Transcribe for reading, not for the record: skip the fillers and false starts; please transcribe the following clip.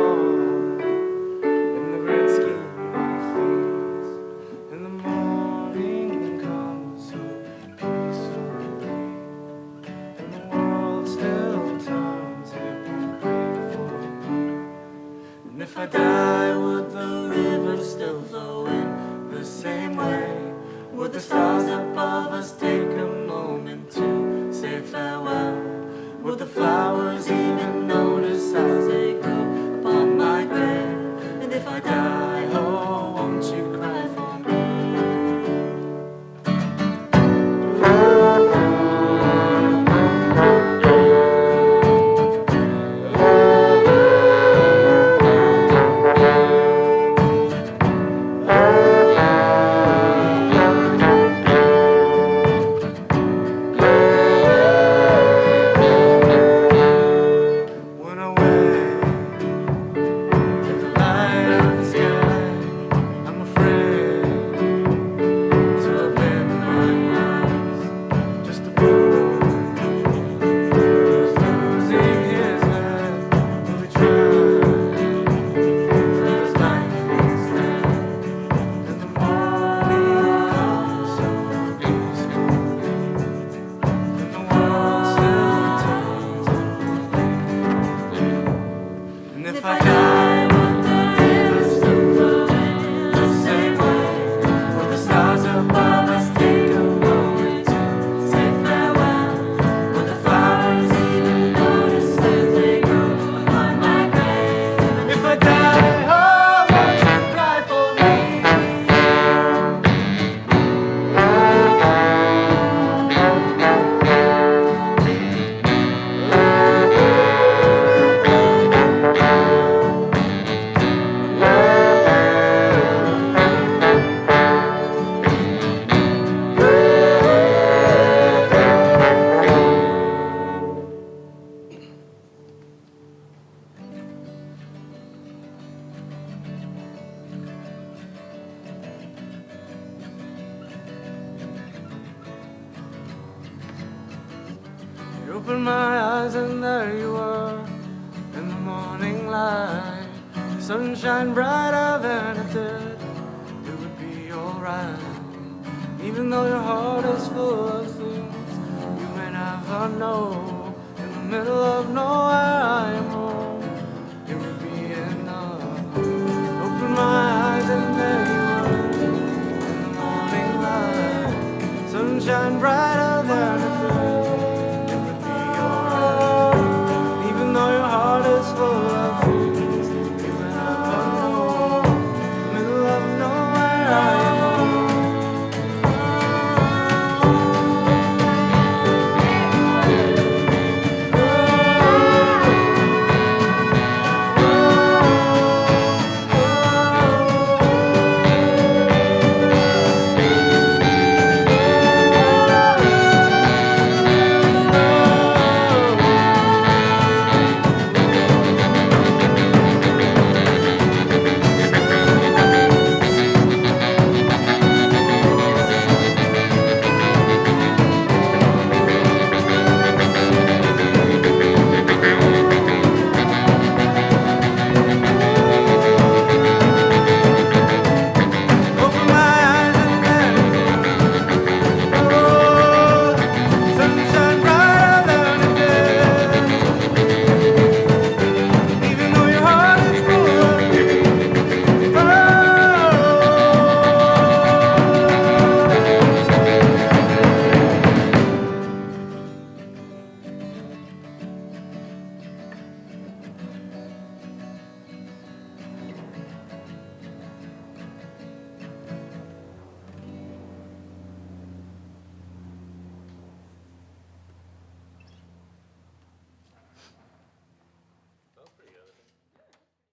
small in the grand scheme of things. And the morning comes so peacefully, and the world still turns, it won't wait for me. And if I die, would the river still flow in the same way? Would the stars above us take a moment to say farewell? Would the flowers even notice as they grow upon my grave? And if I die, oh, won't you cry for me? If I die, would the river still flow in the same way? Would the stars above us take a moment to say farewell? Would the flowers even notice as they grow upon my grave? And if I die, oh, won't you cry for me? I opened my eyes and there you were in the morning light. Sunshine brighter than it did. It would be alright. Even though your heart is full of things you may never know. In the middle of nowhere I am